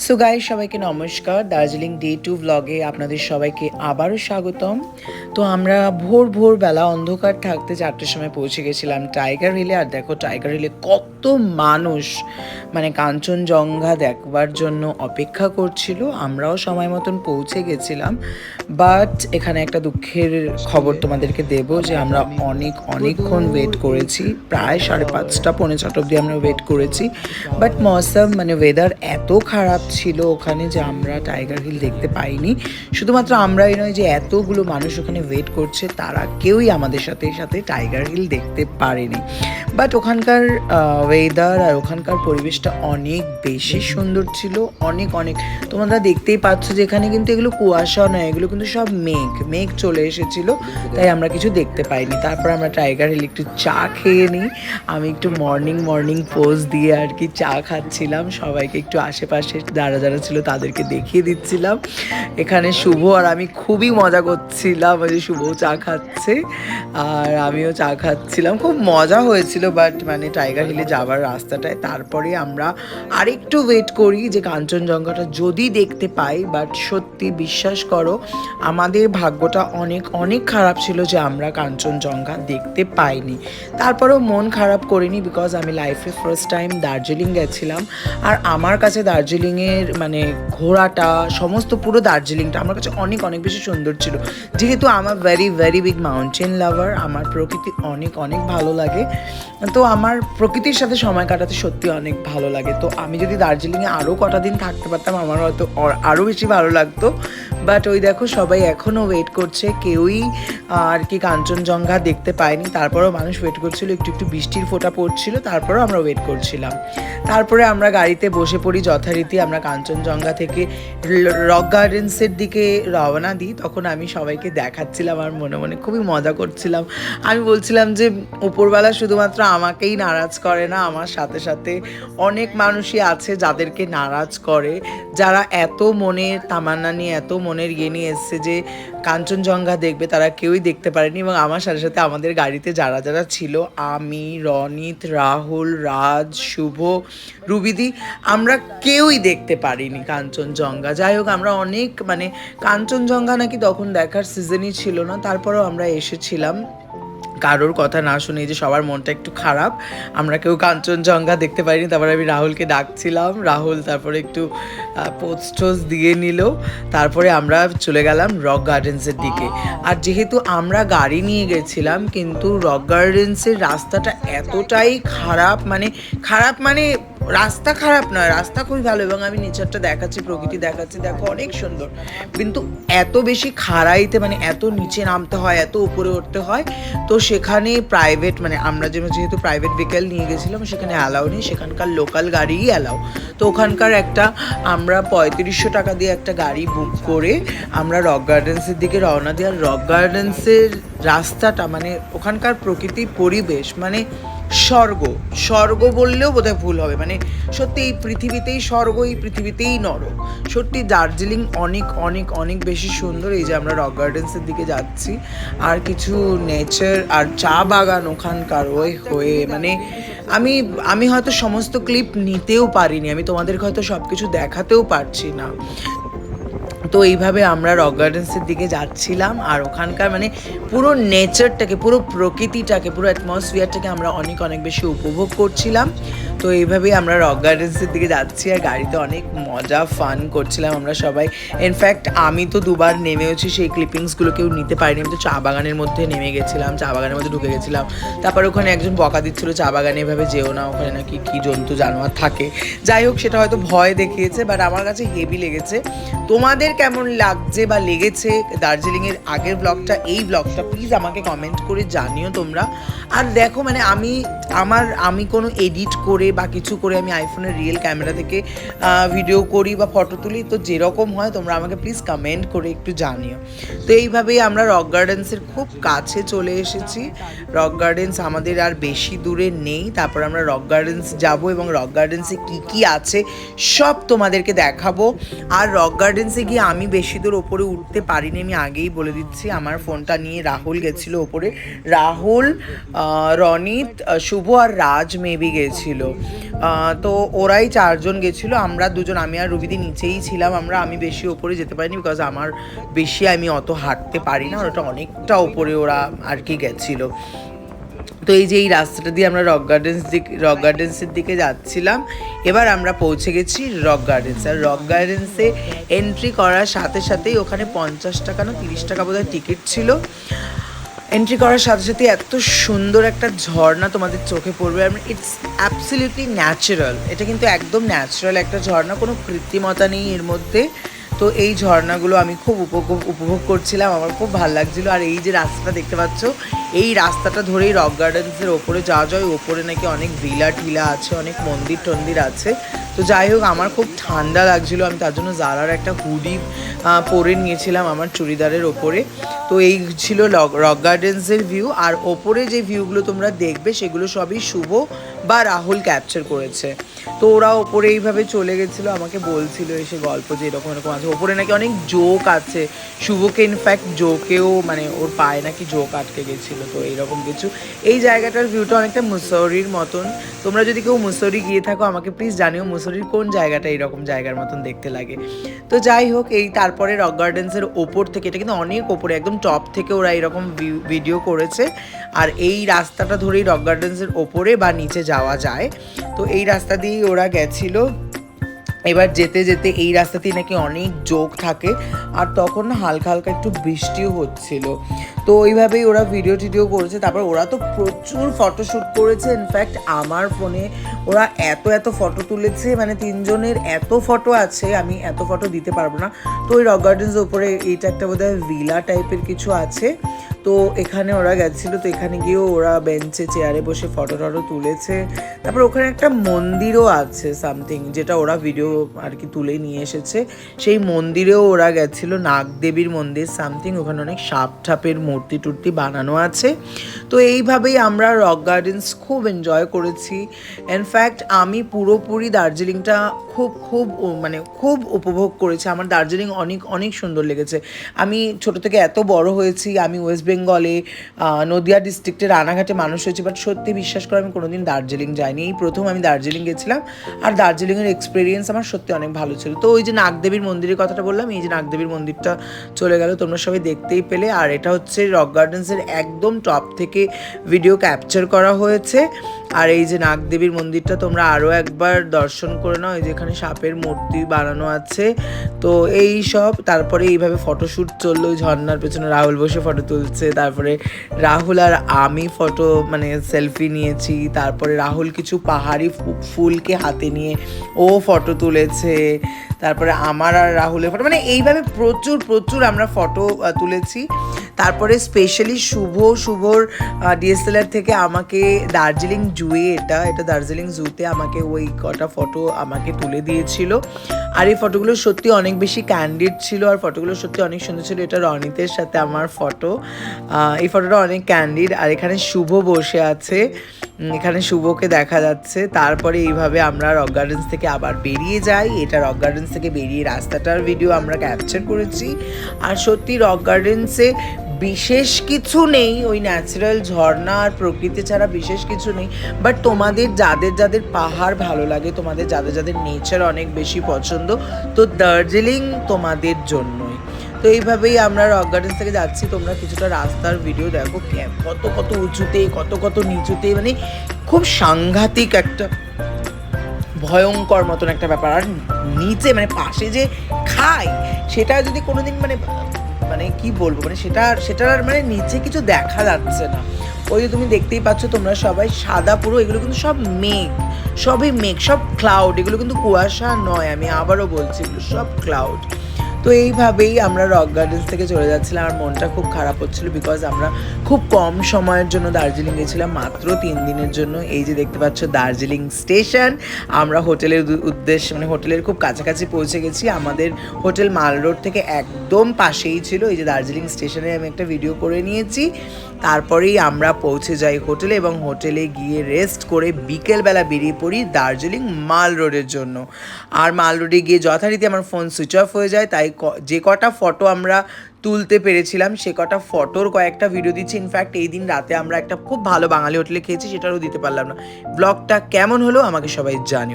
So guys, সবাইকে নমস্কার। Darjeeling day 2 ব্লগে আপনাদের সবাইকে আবারও স্বাগতম। তো আমরা ভোর বেলা অন্ধকার থাকতে 4টের সময় পৌঁছে গেছিলাম টাইগার হিলে। আর দেখো টাইগার হিলে কত মানুষ মানে কাঞ্চনজঙ্ঘা দেখবার জন্য অপেক্ষা করছিল। আমরাও সময় মতন পৌঁছে গেছিলাম, বাট এখানে একটা দুঃখের খবর তোমাদেরকে দেব যে আমরা অনেকক্ষণ ওয়েট করেছি। প্রায় 5:30 পৌনে 6 অবধি আমরা ওয়েট করেছি। বাট মৌসম মানে ওয়েদার এত খারাপ ছিল ওখানে যে আমরা টাইগার হিল দেখতে পাইনি। শুধুমাত্র আমরাই নয়, যে এতগুলো মানুষ ওখানে ওয়েট করছে তারা কেউই আমাদের সাথে টাইগার হিল দেখতে পারেনি। বাট ওখানকার ওয়েদার আর ওখানকার পরিবেশটা অনেক বেশি সুন্দর ছিল। অনেক তোমরা দেখতেই পাচ্ছ যে এখানে কিন্তু এগুলো কুয়াশা নয়, এগুলো কিন্তু সব মেঘ চলে এসেছিল, তাই আমরা কিছু দেখতে পাইনি। তারপর আমরা টাইগার হিল একটু চা খেয়ে নিই। আমি একটু মর্নিং পোজ দিয়ে আর কি চা খাচ্ছিলাম, সবাইকে একটু আশেপাশে যারা ছিল তাদেরকে দেখিয়ে দিচ্ছিলাম। এখানে শুভ আর আমি খুবই মজা করছিলাম, যে শুভও চা খাচ্ছে আর আমিও চা খাচ্ছিলাম। খুব মজা হয়েছিল। বাট মানে টাইগার হিলে যাওয়ার রাস্তাটায় তারপরে আমরা আরেকটু ওয়েট করি যে কাঞ্চনজঙ্ঘাটা যদি দেখতে পাই। বাট সত্যি বিশ্বাস করো, আমাদের ভাগ্যটা অনেক খারাপ ছিল যে আমরা কাঞ্চনজঙ্ঘা দেখতে পাইনি। তারপরেও মন খারাপ করিনি, বিকজ আমি লাইফে ফার্স্ট টাইম দার্জিলিং গেছিলাম। আর আমার কাছে দার্জিলিংয়ের মানে ঘোরাটা সমস্ত পুরো দার্জিলিংটা আমার কাছে অনেক বেশি সুন্দর ছিল। যেহেতু আমার ভেরি বিগ মাউন্টেন লাভার, আমার প্রকৃতি অনেক ভালো লাগে। তো আমার প্রকৃতির সাথে সময় কাটাতে সত্যি অনেক ভালো লাগে। তো আমি যদি দার্জিলিংয়ে আরও কটা দিন থাকতে পারতাম আমার হয়তো আরও বেশি ভালো লাগতো। বাট ওই দেখো সবাই এখনও ওয়েট করছে, কেউই আর কি কাঞ্চনজঙ্ঘা দেখতে পায়নি। তারপরেও মানুষ ওয়েট করছিল, একটু বৃষ্টির ফোঁটা পড়ছিল, তারপরেও আমরা ওয়েট করছিলাম। তারপরে আমরা গাড়িতে বসে পড়ি যথারীতি। আমরা কাঞ্চনজঙ্ঘা থেকে রক গার্ডেন্সের দিকে রওনা দিই। তখন আমি সবাইকে দেখাচ্ছিলাম আর মনে খুবই মজা করছিলাম। আমি বলছিলাম যে উপরবেলা শুধুমাত্র আমাকেই নারাজ করে না, আমার সাথে অনেক মানুষই আছে যাদেরকে নারাজ করে, যারা এত মনের তামান্না নিয়ে এত মনের ইয়ে নিয়ে এসছে যে কাঞ্চনজঙ্ঘা দেখবে, তারা কেউই দেখতে পারেনি। এবং আমার সাথে আমাদের গাড়িতে যারা ছিল, আমি, রনিত, রাহুল, রাজ, শুভ, রুবিদি, আমরা কেউই দেখতে পারিনি কাঞ্চনজঙ্ঘা। যাই হোক, আমরা অনেক মানে কাঞ্চনজঙ্ঘা নাকি তখন দেখার সিজনই ছিল না, তারপরেও আমরা এসেছিলাম। কারোর কথা না শুনে, যে সবার মনটা একটু খারাপ, আমরা কেউ কাঞ্চনজঙ্ঘা দেখতে পারিনি। তারপরে আমি রাহুলকে ডাকছিলাম, রাহুল তারপরে একটু পোস্টোস দিয়ে নিল। তারপরে আমরা চলে গেলাম রক গার্ডেন্সের দিকে। আর যেহেতু আমরা গাড়ি নিয়ে গেছিলাম, কিন্তু রক গার্ডেন্সের রাস্তাটা এতটাই খারাপ মানে রাস্তা খারাপ নয়, রাস্তা খুবই ভালো। এবং আমি নেচারটা দেখাচ্ছি, প্রকৃতি দেখাচ্ছি, দেখো অনেক সুন্দর। কিন্তু এত বেশি খাড়াইতে মানে এত নিচে নামতে হয়, এত উপরে উঠতে হয়। তো সেখানে প্রাইভেট মানে আমরা যেহেতু প্রাইভেট ভেহিকেল নিয়ে গেছিলাম, সেখানে অ্যালাউ নেই, সেখানকার লোকাল গাড়িই অ্যালাউ। তো ওখানকার আমরা 3500 টাকা দিয়ে একটা গাড়ি বুক করে আমরা রক গার্ডেন্সের দিকে রওনা দিই। আর রক গার্ডেন্সের রাস্তাটা মানে ওখানকার প্রকৃতির পরিবেশ মানে স্বর্গ বললেও বোধহয় ভুল হবে। মানে সত্যি এই পৃথিবীতেই স্বর্গ, এই পৃথিবীতেই নরক। সত্যি দার্জিলিং অনেক বেশি সুন্দর। এই যে আমরা রক গার্ডেন্সের দিকে যাচ্ছি, আর কিছু নেচার আর চা বাগান ওখানকার হয়ে মানে আমি হয়তো সমস্ত ক্লিপ নিতেও পারিনি, আমি তোমাদেরকে হয়তো সব কিছু দেখাতেও পারছি না। তো এইভাবে আমরা রক গার্ডেন্সের দিকে যাচ্ছিলাম, আর ওখানকার মানে পুরো নেচারটাকে, পুরো প্রকৃতিটাকে, পুরো অ্যাটমসফিয়ারটাকে আমরা অনেক বেশি উপভোগ করছিলাম। তো এইভাবেই আমরা রক গার্ডেন্সের দিকে যাচ্ছি, আর গাড়িতে অনেক মজা ফান করছিলাম আমরা সবাই। ইনফ্যাক্ট আমি তো দুবার নেমেওছি, সেই ক্লিপিংসগুলো কেউ নিতে পারিনি। আমি তো চা বাগানের মধ্যে নেমে গেছিলাম, চা বাগানের মধ্যে ঢুকে গেছিলাম। তারপর ওখানে একজন বকা দিচ্ছিল, চা বাগানে এভাবে যেও না, ওখানে নাকি কী জন্তু জানোয়ার থাকে। যাই হোক, সেটা হয়তো ভয় দেখিয়েছে, বাট আমার কাছে হেভি লেগেছে। তোমাদের কেমন লাগছে বা লেগেছে দার্জিলিংয়ের আগের ব্লগটা, এই ব্লগটা, প্লিজ আমাকে কমেন্ট করে জানিও তোমরা। আর দেখো মানে আমি কোনো এডিট করে বা কিছু করে আমি আইফোনের রিয়েল ক্যামেরা থেকে ভিডিও করি বা ফটো তুলি, তো যেরকম হয় তোমরা আমাকে প্লিজ কমেন্ট করে একটু জানিও। তো এইভাবেই আমরা রক গার্ডেন্সের খুব কাছে চলে এসেছি। রক গার্ডেন্স আমাদের আর বেশি দূরে নেই। তারপর আমরা রক গার্ডেন্স যাবো, এবং রক গার্ডেন্সে কী আছে সব তোমাদেরকে দেখাবো। আর রক গার্ডেন্সে গিয়ে আমি বেশি দূর ওপরে উঠতে পারিনি, আমি আগেই বলে দিচ্ছি। আমার ফোনটা নিয়ে রাহুল গেছিলো ওপরে, রাহুল, রনিত, শুভ আর রাজ মেবি গেছিল। তো ওরাই 4 জন গেছিলো, আমরা 2 জন, আমি আর রুবিদি নিচেই ছিলাম। আমি বেশি ওপরে যেতে পারিনি বিকজ আমার বেশি আমি অত হাঁটতে পারি না, ওটা অনেকটা ওপরে ওরা আর কি গেছিলো। তো এই যে এই রাস্তাটা দিয়ে আমরা রক গার্ডেন্সের দিকে যাচ্ছিলাম। এবার আমরা পৌঁছে গেছি রক গার্ডেন্স। আর রক গার্ডেন্সে এন্ট্রি করার সাথে সাথেই ওখানে 50 টাকা না 30 টাকা বোধহয় টিকিট ছিল। এন্ট্রি করার সাথে সাথে এত সুন্দর একটা ঝর্ণা তোমাদের চোখে পড়বে। আর ইটস অ্যাবসলিউটলি ন্যাচারাল, এটা কিন্তু একদম ন্যাচারাল একটা ঝর্ণা, কোনো কৃত্রিমতা নেই এর মধ্যে। তো এই ঝর্ণাগুলো আমি খুব উপভোগ করছিলাম, আমার খুব ভালো লাগছিলো। আর এই যে রাস্তাটা দেখতে পাচ্ছ, এই রাস্তাটা ধরেই রক গার্ডেন্সের ওপরে যাওয়া যায়। ওপরে নাকি অনেক ভিলা আছে, অনেক মন্দির আছে। তো যাই হোক, আমার খুব ঠান্ডা লাগছিলো, আমি তার জন্য জারার একটা হুডি পরে নিয়েছিলাম আমার চুড়িদারের ওপরে। তো এই ছিল রক গার্ডেন্সের ভিউ। আর ওপরে যে ভিউগুলো তোমরা দেখবে সেগুলো সবই শুভ বা রাহুল ক্যাপচার করেছে। তো ওরা ওপরে এইভাবে চলে গেছিলো, আমাকে বলছিল এসে গল্প যে এরকম এরকম আছে। ওপরে নাকি অনেক জোক আছে, শুভকে ইনফ্যাক্ট জোকেও মানে ওর পায়ে নাকি জোক আটকে গেছিলো। তো এইরকম কিছু। এই জায়গাটার ভিউটা অনেকটা মুসৌরির মতন। তোমরা যদি কেউ মুসৌরি গিয়ে থাকো আমাকে প্লিজ জানিও মুসৌরির কোন জায়গাটা এইরকম জায়গার মতন দেখতে লাগে। তো যাই হোক, এই তারপরে রক গার্ডেন্সের ওপর থেকে, এটা কিন্তু অনেক ওপরে, একদম টপ থেকে ওরা এরকম ভিডিও করেছে। আর এই রাস্তাটা ধরেই রক গার্ডেন্সের ওপরে বা নিচে যাওয়া যায়। তো এই রাস্তা দিয়েই ওরা গেছিলো। এবার যেতে যেতে এই রাস্তাতেই নাকি অনেক জোক থাকে, আর তখন হালকা হালকা একটু বৃষ্টিও হচ্ছিল। তো ওইভাবেই ওরা ভিডিও করেছে। তারপর ওরা তো প্রচুর ফটোশ্যুট করেছে। ইনফ্যাক্ট আমার ফোনে ওরা এত ফটো তুলেছে, মানে 3 জনের এত ফটো আছে, আমি এত ফটো দিতে পারবো না। তো ওই রক গার্ডেন্সের উপরে এইটা একটা বোধহয় ভিলা টাইপের কিছু আছে। তো এখানে ওরা গেছিলো। তো এখানে গিয়েও ওরা বেঞ্চে চেয়ারে বসে ফটো তুলেছে। তারপর ওখানে একটা মন্দিরও আছে সামথিং, যেটা ওরা ভিডিও আর কি তুলে নিয়ে এসেছে। সেই মন্দিরেও ওরা গেছিলো, নাগদেবীর মন্দির সামথিং। ওখানে অনেক সাপ ঠাপের মূর্তি বানানো আছে। তো এইভাবেই আমরা রক গার্ডেন্স খুব এনজয় করেছি। ইনফ্যাক্ট আমি পুরোপুরি দার্জিলিংটা খুব উপভোগ করেছি। আমার দার্জিলিং অনেক সুন্দর লেগেছে। আমি ছোটো থেকে এত বড় হয়েছি, আমি ওয়েস্ট বেঙ্গলে নদিয়া ডিস্ট্রিক্টের রানাঘাটে মানুষ হয়েছি, বাট সত্যি বিশ্বাস করে আমি কোনোদিন দার্জিলিং যাইনি। এই প্রথম আমি দার্জিলিং গেছিলাম। আর দার্জিলিংয়ের এক্সপিরিয়েন্স আমার সত্যি অনেক ভালো ছিল। তো ওই যে নাগদেবীর মন্দিরের কথাটা বললাম, এই যে নাগদেবীর মন্দিরটা চলে গেল, তোমরা সবাই দেখতেই পেলে। আর এটা হচ্ছে রক গার্ডেন্সের একদম টপ থেকে ভিডিও ক্যাপচার করা হয়েছে। আর এই যে নাগদেবীর মন্দিরটা তোমরা আরও একবার দর্শন করে নাও। এই যে এখানে সাপের মূর্তি বানানো আছে। তো এই সব, তারপরে এইভাবে ফটোশ্যুট চললো। ওই ঝর্নার পেছনে রাহুল বসে ফটো তুলছে। তারপরে রাহুল আর আমি ফটো সেলফি নিয়েছি। তারপরে রাহুল কিছু পাহাড়ি ফুলকে হাতে নিয়ে ও ফটো তুলেছে। তারপরে আমার আর রাহুলের ফটো, এইভাবে প্রচুর আমরা ফটো তুলেছি। তারপরে স্পেশালি শুভর ডিএসএলআর থেকে আমাকে দার্জিলিং জুয়ে, এটা দার্জিলিং জুতে আমাকে ওই কটা ফটো আমাকে তুলে দিয়েছিল। আর এই ফটোগুলো সত্যি অনেক বেশি ক্যান্ডিড ছিল, আর ফটোগুলো সত্যি অনেক সুন্দর ছিল। এটা রনিতের সাথে আমার ফটো, এই ফটোটা অনেক ক্যান্ডিড। আর এখানে শুভ বসে আছে, এখানে শুভকে দেখা যাচ্ছে। তারপরে এইভাবে আমরা রক গার্ডেন্স থেকে আবার বেরিয়ে যাই। এটা রক গার্ডেন্স থেকে বেরিয়ে রাস্তাটার ভিডিও আমরা ক্যাপচার করেছি। আর সত্যি রক গার্ডেন্সে বিশেষ কিছু নেই, ওই ন্যাচারাল ঝর্ণা আর প্রকৃতি ছাড়া বিশেষ কিছু নেই। বাট তোমাদের যাদের পাহাড় ভালো লাগে, তোমাদের যাদের নেচার অনেক বেশি পছন্দ, তো দার্জিলিং তোমাদের জন্যই। তো এইভাবেই আমরা রক গার্ডেন্স থেকে যাচ্ছি। তোমরা কিছুটা রাস্তার ভিডিও দেখো, কত উঁচুতে কত নিচুতে, খুব সাংঘাতিক একটা ভয়ঙ্কর মতন একটা ব্যাপার। আর নিচে পাশে যে খাই, সেটা যদি কোনোদিন কি বলবো, সেটার নিচে কিছু দেখা যাচ্ছে না। ওই যে তুমি দেখতেই পাচ্ছ তোমরা সবাই, সাদা পুরো, এগুলো কিন্তু সব সবই মেঘ, সব ক্লাউড, এগুলো কিন্তু কুয়াশা নয়, আমি আবারও বলছি এগুলো সব ক্লাউড। তো এইভাবেই আমরা রক গার্ডেন্স থেকে চলে যাচ্ছিলাম। আর মনটা খুব খারাপ হচ্ছিলো বিকজ আমরা খুব কম সময়ের জন্য দার্জিলিং গেছিলাম, মাত্র 3 দিনের জন্য। এই যে দেখতে পাচ্ছ দার্জিলিং স্টেশন। আমরা হোটেলের উদ্দেশ্যে হোটেলের খুব কাছাকাছি পৌঁছে গেছি। আমাদের হোটেল মাল রোড থেকে একদম পাশেই ছিল। এই যে দার্জিলিং স্টেশনে আমি একটা ভিডিও করে নিয়েছি। তারপরেই আমরা পৌঁছে যাই হোটেলে এবং হোটেলে গিয়ে রেস্ট করে বিকেলবেলা বেরিয়ে পড়ি দার্জিলিং মাল রোডের জন্য। আর মাল রোডে গিয়ে যথারীতি আমার ফোন সুইচ অফ হয়ে যায়, তাই যে কটা ফটো আমরা তুলতে পেরেছিলাম সে কটা ফটোর কয়েকটা ভিডিও দিচ্ছি। ইনফ্যাক্ট এই দিন রাতে আমরা একটা খুব ভালো বাঙালি হোটেলে খেয়েছি, সেটারও দিতে পারলাম না। ব্লগটা কেমন হলো আমাকে সবাই জানিও।